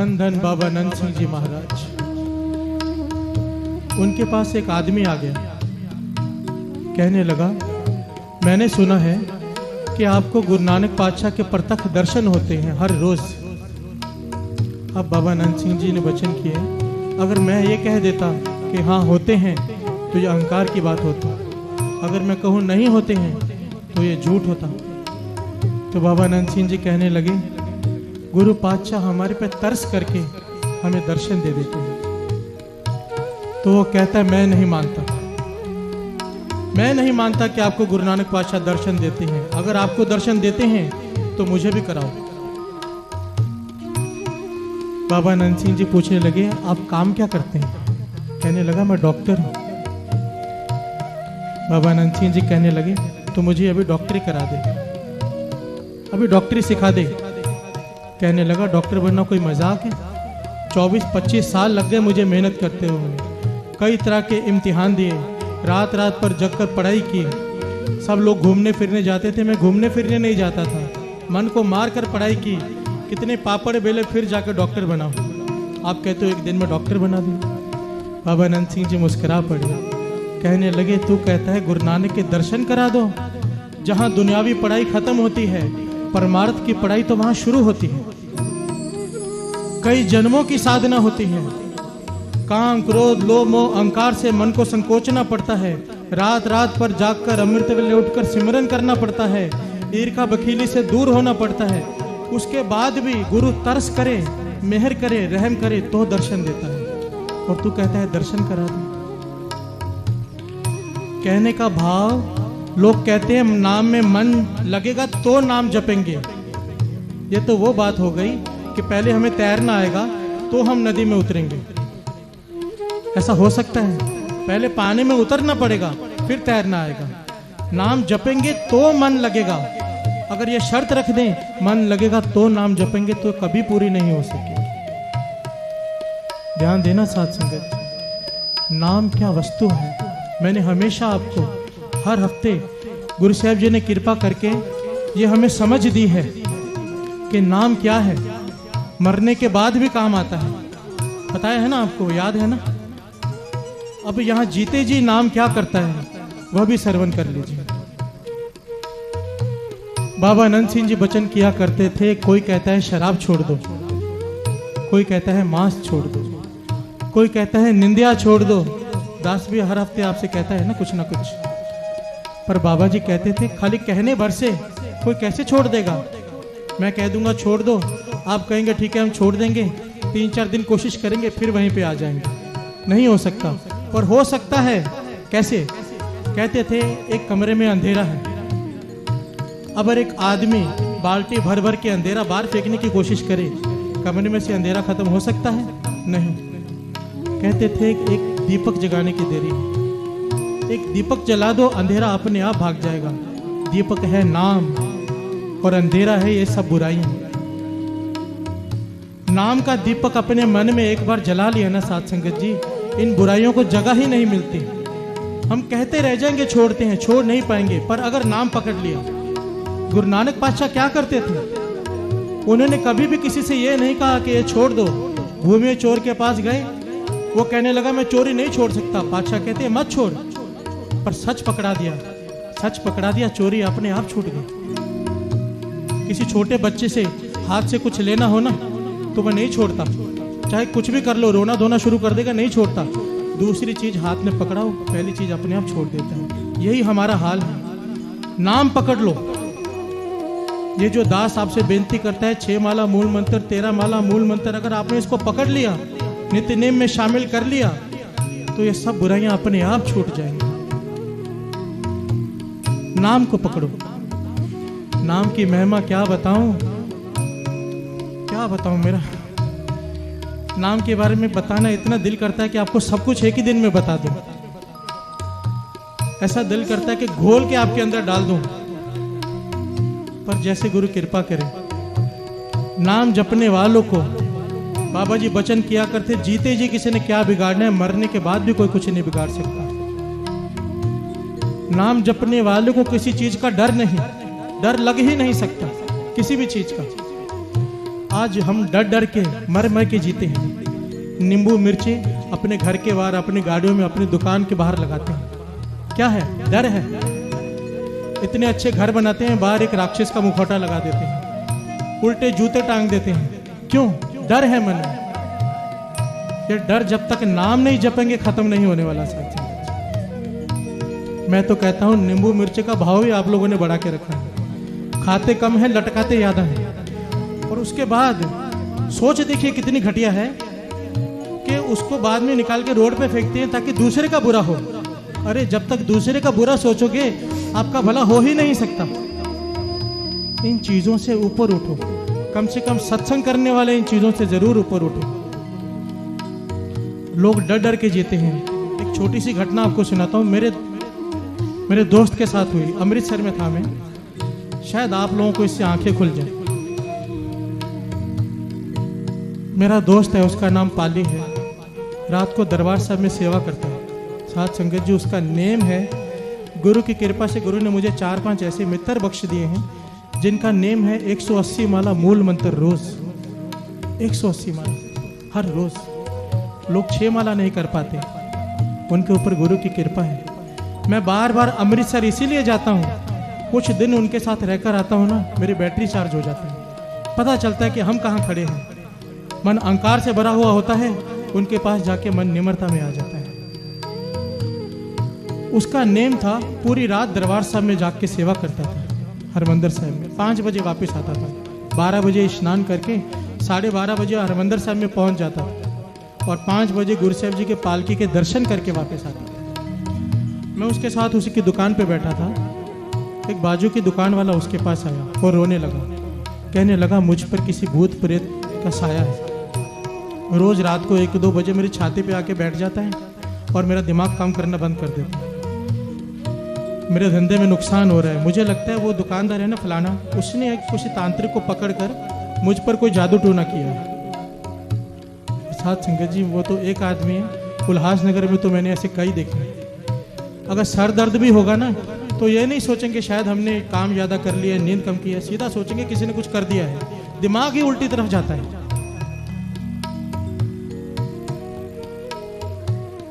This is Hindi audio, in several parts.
धन धन बाबा नंद सिंह जी महाराज। उनके पास एक आदमी आ गया, कहने लगा, मैंने सुना है कि आपको गुरु नानक पातशाह के प्रत्यक्ष दर्शन होते हैं हर रोज। अब बाबा नंद सिंह जी ने वचन किए, अगर मैं ये कह देता कि हाँ होते हैं तो ये अहंकार की बात होती, अगर मैं कहूँ नहीं होते हैं तो ये झूठ होता। तो बाबा नंद सिंह जी कहने लगे, गुरु पातशाह हमारे पे तरस करके हमें दर्शन दे देते हैं। तो वो कहता है, मैं नहीं मानता कि आपको गुरु नानक पातशाह दर्शन देते हैं। अगर आपको दर्शन देते हैं तो मुझे भी कराओ। बाबा नंद सिंह जी पूछने लगे, आप काम क्या करते हैं? कहने लगा, मैं डॉक्टर हूं। बाबा नंद सिंह जी कहने लगे, तो मुझे अभी डॉक्टरी करा दे, अभी डॉक्टरी सिखा दे। कहने लगा, डॉक्टर बनना कोई मजाक है? 24-25 साल लग गए मुझे मेहनत करते हुए, कई तरह के इम्तिहान दिए, रात रात पर जग कर पढ़ाई की। सब लोग घूमने फिरने जाते थे, मैं घूमने फिरने नहीं जाता था, मन को मार कर पढ़ाई की, कितने पापड़ बेले फिर जाकर डॉक्टर बना। आप कहते हो एक दिन में डॉक्टर बना दूँ? बाबा नंद सिंह जी मुस्कुरा पड़े, कहने लगे, तू कहता है गुरु नानक के दर्शन करा दो? जहाँ दुनियावी पढ़ाई खत्म होती है, परमार्थ की पढ़ाई तो वहाँ शुरू होती है। कई जन्मों की साधना होती है, काम क्रोध लोभ मोह अहंकार से मन को संकोचना पड़ता है, रात रात पर जागकर अमृत वेले उठकर सिमरन करना पड़ता है, ईर्ष्या बखीली से दूर होना पड़ता है। उसके बाद भी गुरु तरस करे, मेहर करे, रहम करे तो दर्शन देता है, और तू कहता है दर्शन करा दे। कहने का भाव, लोग कहते हैं नाम में मन लगेगा तो नाम जपेंगे। ये तो वो बात हो गई कि पहले हमें तैरना आएगा तो हम नदी में उतरेंगे। ऐसा हो सकता है? पहले पानी में उतरना पड़ेगा फिर तैरना आएगा। नाम जपेंगे तो मन लगेगा। अगर ये शर्त रख दें मन लगेगा तो नाम जपेंगे, तो कभी पूरी नहीं हो सकेगी। ध्यान देना साथ संगत, नाम क्या वस्तु है। मैंने हमेशा आपको हर हफ्ते गुरु साहब जी ने कृपा करके ये हमें समझ दी है कि नाम क्या है, मरने के बाद भी काम आता है। बताया है ना आपको, याद है ना? अब यहाँ जीते जी नाम क्या करता है वह भी श्रवण कर लीजिए। बाबा नंद सिंह जी वचन किया करते थे, कोई कहता है शराब छोड़ दो, कोई कहता है मांस छोड़ दो, कोई कहता है निंदिया छोड़ दो। दास भी हर हफ्ते आपसे कहता है ना कुछ ना कुछ, पर बाबा जी कहते थे खाली कहने भर से कोई कैसे छोड़ देगा। मैं कह दूंगा छोड़ दो, आप कहेंगे ठीक है हम छोड़ देंगे, 3-4 दिन कोशिश करेंगे फिर वहीं पे आ जाएंगे। नहीं हो सकता, पर हो सकता है। कैसे? कहते थे एक कमरे में अंधेरा है, अगर एक आदमी बाल्टी भर भर के अंधेरा बाहर फेंकने की कोशिश करे, कमरे में से अंधेरा खत्म हो सकता है? नहीं। कहते थे एक दीपक जगाने की देरी है, एक दीपक जला दो अंधेरा अपने आप भाग जाएगा। दीपक है नाम और अंधेरा है ये सब बुराइयां। नाम का दीपक अपने मन में एक बार जला लिया ना साथ संगत जी, इन बुराइयों को जगह ही नहीं मिलती। हम कहते रह जाएंगे छोड़ते हैं, छोड़ नहीं पाएंगे, पर अगर नाम पकड़ लिया। गुरु नानक पातशाह क्या करते थे? उन्होंने कभी भी किसी से ये नहीं कहा कि ये छोड़ दो। भूमि चोर के पास गए, वो कहने लगा मैं चोरी नहीं छोड़ सकता। पातशाह कहते मत छोड़, पर सच पकड़ा दिया, चोरी अपने आप छूट गई। किसी छोटे बच्चे से हाथ से कुछ लेना हो ना तो वह नहीं छोड़ता, चाहे कुछ भी कर लो, रोना धोना शुरू कर देगा, नहीं छोड़ता। दूसरी चीज हाथ में पकड़ाओ, पहली चीज अपने आप छोड़ देता है। यही हमारा हाल है। नाम पकड़ लो। ये जो दास आपसे बेनती करता है 6 माला मूल मंत्र, 13 माला मूल मंत्र, अगर आपने इसको पकड़ लिया, नित्य नेम में शामिल कर लिया, तो ये सब बुराइयां अपने आप छूट जाएंगी। नाम को पकड़ो। नाम की महिमा क्या बताऊं, मेरा नाम के बारे में बताना इतना दिल करता है कि आपको सब कुछ एक ही दिन में बता दूं। ऐसा दिल करता है कि घोल के आपके अंदर डाल दूं, पर जैसे गुरु कृपा करे। नाम जपने वालों को बाबा जी वचन किया करते, जीते जी किसी ने क्या बिगाड़ना है, मरने के बाद भी कोई कुछ नहीं बिगाड़ सकता। नाम जपने वालों को किसी चीज का डर नहीं, डर लग ही नहीं सकता किसी भी चीज का। आज हम डर डर के मर मर के जीते हैं। नींबू मिर्ची अपने घर के बाहर, अपनी गाड़ियों में, अपनी दुकान के बाहर लगाते हैं। क्या है? डर है। इतने अच्छे घर बनाते हैं, बाहर एक राक्षस का मुखौटा लगा देते हैं, उल्टे जूते टांग देते हैं। क्यों? डर है मन में। ये डर जब तक नाम नहीं जपेंगे खत्म नहीं होने वाला साथ। मैं तो कहता हूं नींबू मिर्ची का भाव भी आप लोगों ने बढ़ा के रखा है। खाते कम है, लटकाते ज्यादा है। और उसके बाद सोच देखिए कितनी घटिया है कि उसको बाद में निकाल के रोड पे फेंकते हैं ताकि दूसरे का बुरा हो। अरे जब तक दूसरे का बुरा सोचोगे आपका भला हो ही नहीं सकता। इन चीजों से ऊपर उठो, कम से कम सत्संग करने वाले इन चीजों से जरूर ऊपर उठो। लोग डर डर के जीते हैं। एक छोटी सी घटना आपको सुनाता हूँ, मेरे दोस्त के साथ हुई। अमृतसर में था मैं, शायद आप लोगों को इससे आंखें खुल जाए। मेरा दोस्त है, उसका नाम पाली है, रात को दरबार साहब में सेवा करता है। साथ संगत जी, उसका नेम है, गुरु की कृपा से गुरु ने मुझे 4-5 ऐसे मित्र बख्श दिए हैं जिनका नेम है 180 माला मूल मंत्र रोज। 180 माला हर रोज। लोग 6 माला नहीं कर पाते, उनके ऊपर गुरु की कृपा है। मैं बार बार अमृतसर इसीलिए जाता हूँ, कुछ दिन उनके साथ रहकर आता हूँ ना, मेरी बैटरी चार्ज हो जाती है। पता चलता है कि हम कहाँ खड़े हैं। मन अहंकार से भरा हुआ होता है, उनके पास जाके मन निम्रता में आ जाता है। उसका नेम था, पूरी रात दरबार साहब में जाग के सेवा करता था हरमंदिर साहब में। 5 बजे वापस आता था, 12 बजे स्नान करके 12:30 बजे हरमंदिर साहब में पहुंच जाता था और 5 बजे गुरु साहब जी के पालकी के दर्शन करके वापस आता था। मैं उसके साथ उसी की दुकान पे बैठा था। एक बाजू की दुकान वाला उसके पास आया और रोने लगा। कहने लगा मुझ पर किसी भूत प्रेत का साया है। रोज रात को 1-2 बजे मेरी छाती पे आके बैठ जाता है और मेरा दिमाग काम करना बंद कर देता है। मेरे धंधे में नुकसान हो रहा है। मुझे लगता है वो दुकानदार है ना फलाना, उसने एक किसी तांत्रिक को पकड़कर मुझ पर कोई जादू टोना किया। साथ संगत जी, वो तो एक आदमी है, उल्लासनगर में तो मैंने ऐसे कई देखे। अगर सर दर्द भी होगा ना तो ये नहीं सोचेंगे शायद हमने काम ज़्यादा कर लिया, नींद कम की है, सीधा सोचेंगे किसी ने कुछ कर दिया है। दिमाग ही उल्टी तरफ जाता है।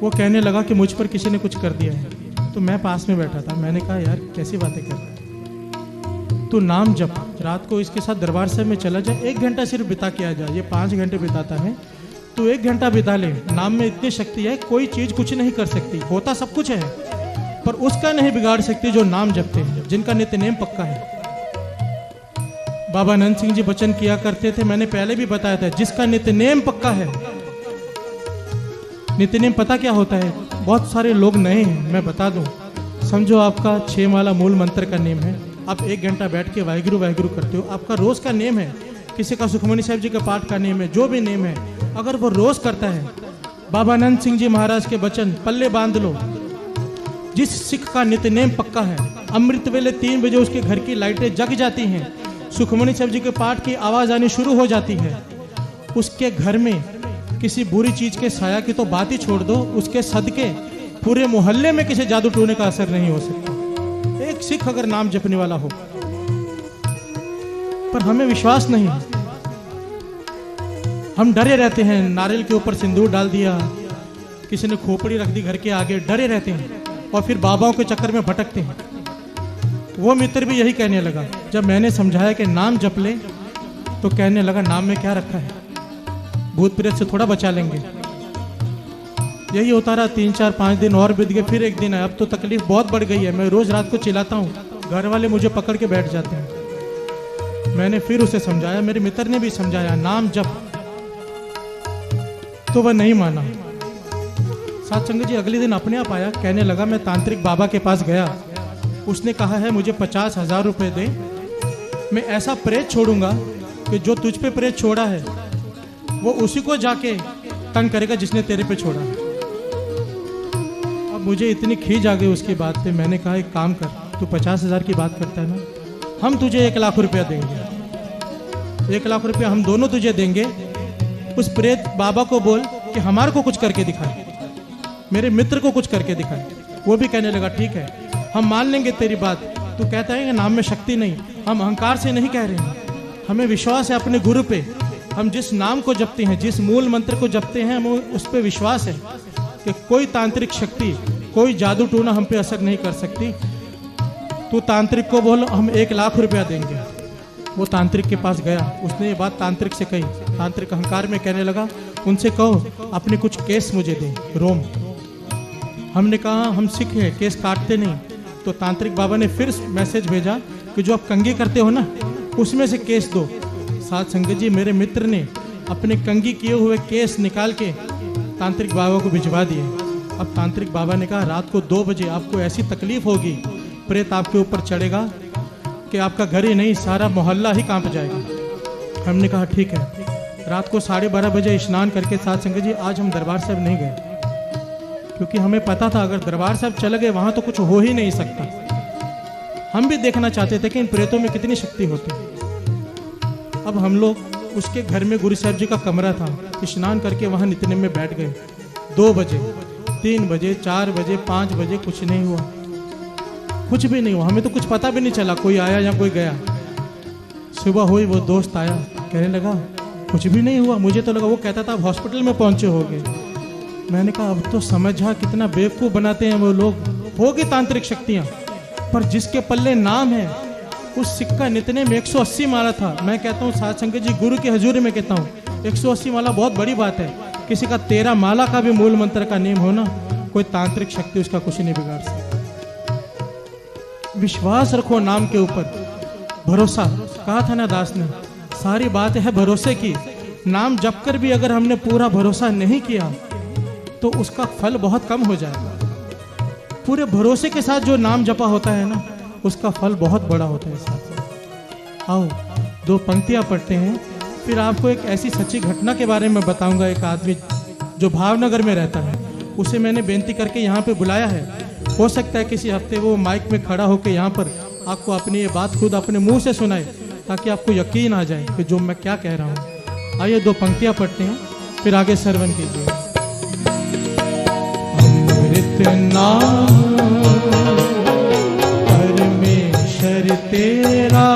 वो कहने लगा कि मुझ पर किसी ने कुछ कर दिया है। तो मैं पास में बैठा था, मैंने कहा यार कैसी बातें कर रहा है, तू नाम जप, रात को इसके साथ दरबार साहब में चला जाए, 1 घंटा सिर्फ बिता के आ जाए। ये 5 घंटे बिताता है, तू 1 घंटा बिता ले। नाम में इतनी शक्ति है, कोई चीज कुछ नहीं कर सकती। होता सब कुछ है पर उसका नहीं बिगाड़ सकती जो नाम जपते हैं, जिनका नित्य नेम पक्का है। बाबा नंद सिंह जी वचन किया करते थे, मैंने पहले भी बताया था, जिसका नित्य नेम पक्का है। नित्य नेम पता क्या होता है? बहुत सारे लोग नए हैं, मैं बता दूं। समझो आपका 6 माला मूल मंत्र का नेम है, आप 1 घंटा बैठ के वाहिगुरु वाहिगुरु करते हो, आपका रोज का नेम है। किसी का सुखमनी साहब जी के पाठ का नेम है, जो भी नेम है, अगर वो रोज करता है, बाबा नंद सिंह जी महाराज के वचन पल्ले बांध लो। जिस सिख का नित्य नेम पक्का है, अमृत वेले 3 बजे उसके घर की लाइटें जग जाती हैं, सुखमनी साहब जी के पाठ की आवाज आनी शुरू हो जाती है, उसके घर में किसी बुरी चीज के साया की तो बात ही छोड़ दो, उसके सदके पूरे मोहल्ले में किसी जादू टोने का असर नहीं हो सकता। एक सिख अगर नाम जपने वाला हो, पर हमें विश्वास नहीं है। हम डरे रहते हैं, नारियल के ऊपर सिंदूर डाल दिया, किसी ने खोपड़ी रख दी घर के आगे, डरे रहते हैं और फिर बाबाओं के चक्कर में भटकते हैं। वो मित्र भी यही कहने लगा, जब मैंने समझाया कि नाम जप ले तो कहने लगा नाम में क्या रखा है, भूत प्रेत से थोड़ा बचा लेंगे। यही होता रहा। 3-4-5 दिन और बीत गए, फिर एक दिन है। अब तो तकलीफ बहुत बढ़ गई है, मैं रोज रात को चिल्लाता हूँ, घर वाले मुझे पकड़ के बैठ जाते हैं। मैंने फिर उसे समझाया, मेरे मित्र ने भी समझाया नाम जप, तो वह नहीं माना। साथ संगत जी, अगले दिन अपने आप आया, कहने लगा मैं तांत्रिक बाबा के पास गया, उसने कहा है मुझे 50,000 रुपए दे, मैं ऐसा प्रेत छोड़ूंगा कि जो तुझ पे प्रेत छोड़ा है वो उसी को जाके तंग करेगा जिसने तेरे पे छोड़ा। अब मुझे इतनी खींच आ गई उसकी बात पे, मैंने कहा एक काम कर, तू 50,000 की बात करता है ना, हम तुझे 1 लाख रुपया देंगे। 1 लाख रुपया हम दोनों तुझे देंगे। उस प्रेत बाबा को बोल कि हमारे को कुछ करके दिखाए, मेरे मित्र को कुछ करके दिखाए। वो भी कहने लगा ठीक है, हम मान लेंगे तेरी बात। तू कहता है कि नाम में शक्ति नहीं, हम अहंकार से नहीं कह रहे हैं, हमें विश्वास है अपने गुरु पे हम जिस नाम को जपते हैं, जिस मूल मंत्र को जपते हैं, हमें उस पर विश्वास है कि कोई तांत्रिक शक्ति, कोई जादू टूना हम पे असर नहीं कर सकती। तू तांत्रिक को बोल, हम 1 लाख रुपया देंगे। वो तांत्रिक के पास गया, उसने ये बात तांत्रिक से कही। तांत्रिक अहंकार में कहने लगा, उनसे कहो अपने कुछ केस मुझे दें, रोम। हमने कहा हम सिख हैं, केस काटते नहीं। तो तांत्रिक बाबा ने फिर मैसेज भेजा कि जो आप कंघी करते हो ना, उसमें से केस दो। साथ संगत जी, मेरे मित्र ने अपने कंघी किए हुए केस निकाल के तांत्रिक बाबा को भिजवा दिए। अब तांत्रिक बाबा ने कहा रात को 2 बजे आपको ऐसी तकलीफ होगी, प्रेत आपके ऊपर चढ़ेगा कि आपका घर ही नहीं, सारा मोहल्ला ही कांप जाएगा। हमने कहा ठीक है। रात को 12:30 बजे स्नान करके साथ संगत जी आज हम दरबार साहब नहीं गए, क्योंकि हमें पता था अगर दरबार साहब चले गए वहां तो कुछ हो ही नहीं सकता। हम भी देखना चाहते थे कि इन प्रेतों में कितनी शक्ति होती है। अब हम लोग उसके घर में गुरु साहब जी का कमरा था, स्नान करके वहां नित्य में बैठ गए। 2 बजे, 3 बजे, 4 बजे, 5 बजे कुछ नहीं हुआ, कुछ भी नहीं हुआ। हमें तो कुछ पता भी नहीं चला कोई आया या कोई गया। सुबह हुई, वो दोस्त आया, कहने लगा कुछ भी नहीं हुआ। मुझे तो लगा वो कहता था आप हॉस्पिटल में पहुंचे होगे। मैंने कहा अब तो समझा कितना बेवकूफ बनाते हैं वो लोग। होगी तांत्रिक शक्तियां, पर जिसके पल्ले नाम है, उस सिक्का नितने में 180 माला था। मैं कहता हूँ साथ संगत जी, गुरु के हजूरी में कहता हूँ 180 माला बहुत बड़ी बात है। किसी का 13 माला का भी मूल मंत्र का नेम हो ना, कोई तांत्रिक शक्ति उसका कुछ नहीं बिगाड़ सकती। विश्वास रखो नाम के ऊपर, भरोसा। कहा था ना दास ने, सारी बात है भरोसे की। नाम जप कर भी अगर हमने पूरा भरोसा नहीं किया तो उसका फल बहुत कम हो जाएगा। पूरे भरोसे के साथ जो नाम जपा होता है ना, उसका फल बहुत बड़ा होता है। साथ आओ 2 पंक्तियां पढ़ते हैं, फिर आपको एक ऐसी सच्ची घटना के बारे में बताऊंगा। एक आदमी जो भावनगर में रहता है, उसे मैंने बेनती करके यहाँ पे बुलाया है। हो सकता है किसी हफ्ते वो माइक में खड़ा होकर यहाँ पर आपको अपनी ये बात खुद अपने मुंह से सुनाए, ताकि आपको यकीन आ जाए कि जो मैं क्या कह रहा हूँ। आइए 2 पंक्तियां पढ़ते हैं, फिर आगे श्रवण कीजिए। अमृत नाम परमेश्वर तेरा,